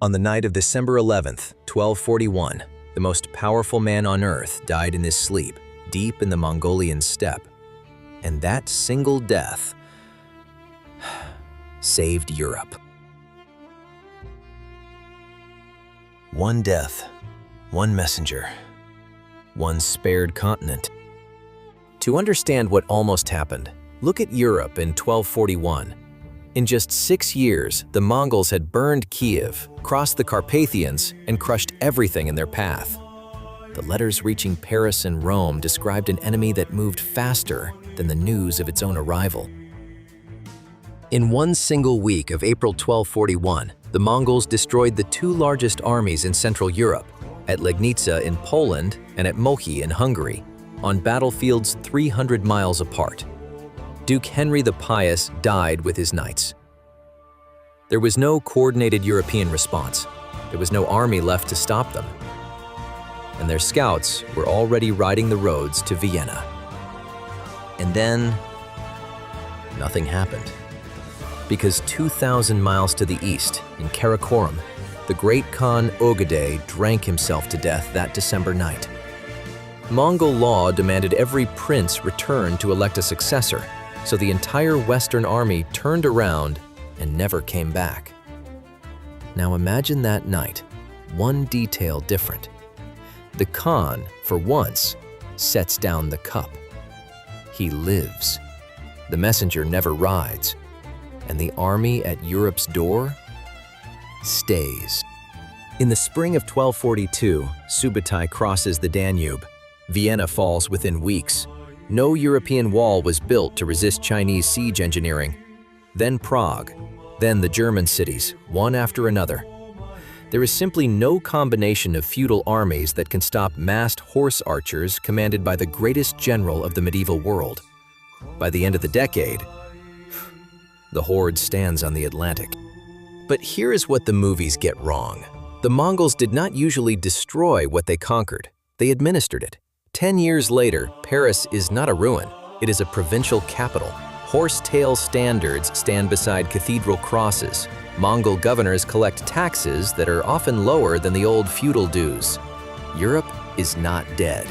On the night of December 11th, 1241, the most powerful man on earth died in his sleep, deep in the Mongolian steppe. And that single death saved Europe. One death, one messenger, one spared continent. To understand what almost happened, look at Europe in 1241. In just 6 years, the Mongols had burned Kiev, crossed the Carpathians, and crushed everything in their path. The letters reaching Paris and Rome described an enemy that moved faster than the news of its own arrival. In one single week of April 1241, the Mongols destroyed the two largest armies in Central Europe, at Legnica in Poland and at Mohi in Hungary, on battlefields 300 miles apart. Duke Henry the Pious died with his knights. There was no coordinated European response. There was no army left to stop them. And their scouts were already riding the roads to Vienna. And then, nothing happened. Because 2,000 miles to the east, in Karakorum, the Great Khan Ögedei drank himself to death that December night. Mongol law demanded every prince return to elect a successor, so the entire Western army turned around and never came back. Now imagine that night, one detail different. The Khan, for once, sets down the cup. He lives. The messenger never rides. And the army at Europe's door stays. In the spring of 1242, Subutai crosses the Danube. Vienna falls within weeks. No European wall was built to resist Chinese siege engineering. Then Prague, then the German cities, one after another. There is simply no combination of feudal armies that can stop massed horse archers commanded by the greatest general of the medieval world. By the end of the decade, the horde stands on the Atlantic. But here is what the movies get wrong. The Mongols did not usually destroy what they conquered. They administered it. 10 years later, Paris is not a ruin. It is a provincial capital. Horse-tail standards stand beside cathedral crosses. Mongol governors collect taxes that are often lower than the old feudal dues. Europe is not dead.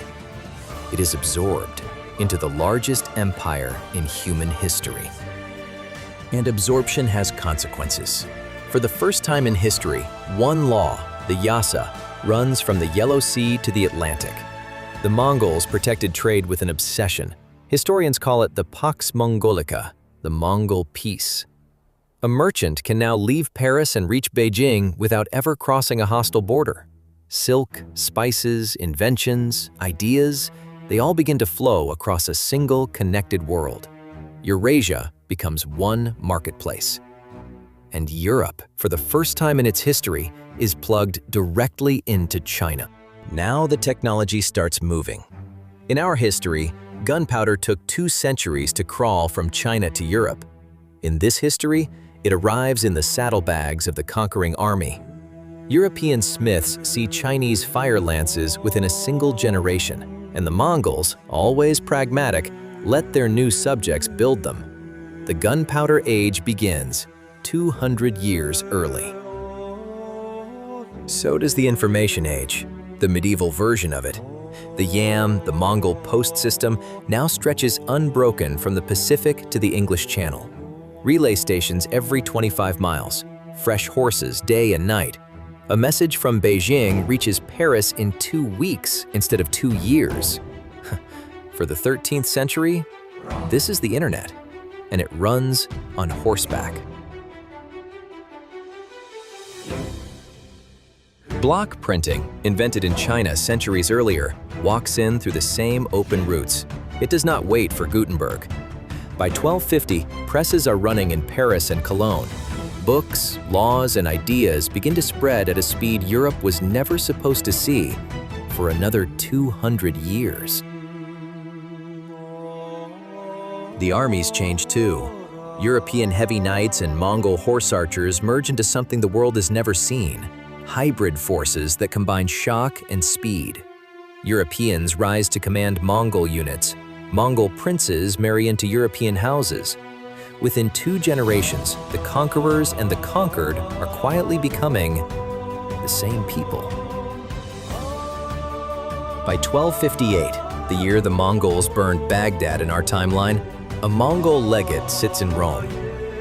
It is absorbed into the largest empire in human history. And absorption has consequences. For the first time in history, one law, the Yasa, runs from the Yellow Sea to the Atlantic. The Mongols protected trade with an obsession. Historians call it the Pax Mongolica, the Mongol peace. A merchant can now leave Paris and reach Beijing without ever crossing a hostile border. Silk, spices, inventions, ideas, they all begin to flow across a single connected world. Eurasia becomes one marketplace. And Europe, for the first time in its history, is plugged directly into China. Now the technology starts moving. In our history, gunpowder took 2 centuries to crawl from China to Europe. In this history, it arrives in the saddlebags of the conquering army. European smiths see Chinese fire lances within a single generation, and the Mongols, always pragmatic, let their new subjects build them. The gunpowder age begins 200 years early. So does the information age, the medieval version of it. The YAM, the Mongol post system, now stretches unbroken from the Pacific to the English Channel. Relay stations every 25 miles, fresh horses day and night. A message from Beijing reaches Paris in 2 weeks instead of 2 years. For the 13th century, this is the internet, and it runs on horseback. Block printing, invented in China centuries earlier, walks in through the same open routes. It does not wait for Gutenberg. By 1250, presses are running in Paris and Cologne. Books, laws, and ideas begin to spread at a speed Europe was never supposed to see for another 200 years. The armies change too. European heavy knights and Mongol horse archers merge into something the world has never seen. Hybrid forces that combine shock and speed. Europeans rise to command Mongol units. Mongol princes marry into European houses. Within 2 generations, the conquerors and the conquered are quietly becoming the same people. By 1258, the year the Mongols burned Baghdad in our timeline, a Mongol legate sits in Rome.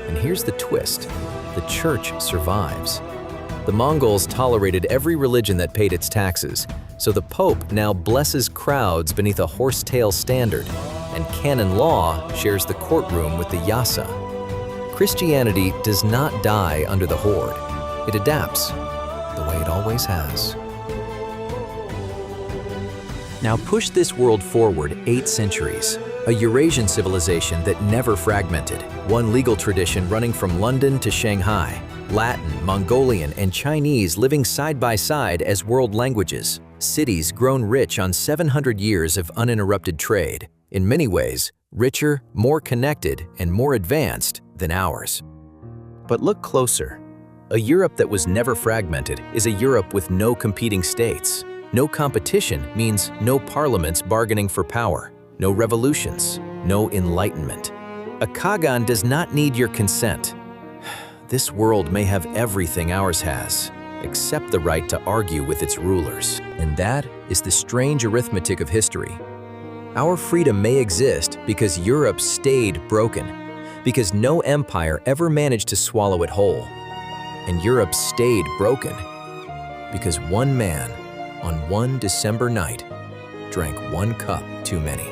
And here's the twist: the church survives. The Mongols tolerated every religion that paid its taxes, so the Pope now blesses crowds beneath a horsetail standard, and canon law shares the courtroom with the Yasa. Christianity does not die under the horde. It adapts, the way it always has. Now push this world forward 8 centuries. A Eurasian civilization that never fragmented, one legal tradition running from London to Shanghai, Latin, Mongolian, and Chinese living side by side as world languages, cities grown rich on 700 years of uninterrupted trade, in many ways, richer, more connected, and more advanced than ours. But look closer. A Europe that was never fragmented is a Europe with no competing states. No competition means no parliaments bargaining for power, no revolutions, no enlightenment. A Khagan does not need your consent. This world may have everything ours has, except the right to argue with its rulers. And that is the strange arithmetic of history. Our freedom may exist because Europe stayed broken, because no empire ever managed to swallow it whole. And Europe stayed broken because one man, on one December night, drank 1 cup too many.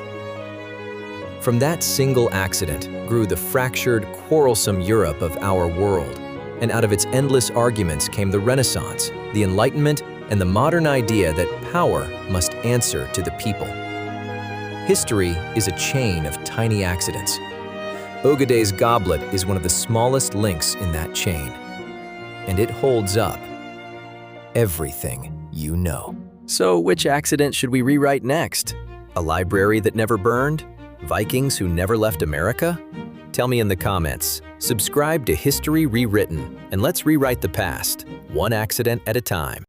From that single accident grew the fractured, quarrelsome Europe of our world, and out of its endless arguments came the Renaissance, the Enlightenment, and the modern idea that power must answer to the people. History is a chain of tiny accidents. Ögedei's goblet is one of the smallest links in that chain, and it holds up everything you know. So which accident should we rewrite next? A library that never burned? Vikings who never left America? Tell me in the comments. Subscribe to History Rewritten, and let's rewrite the past, one accident at a time.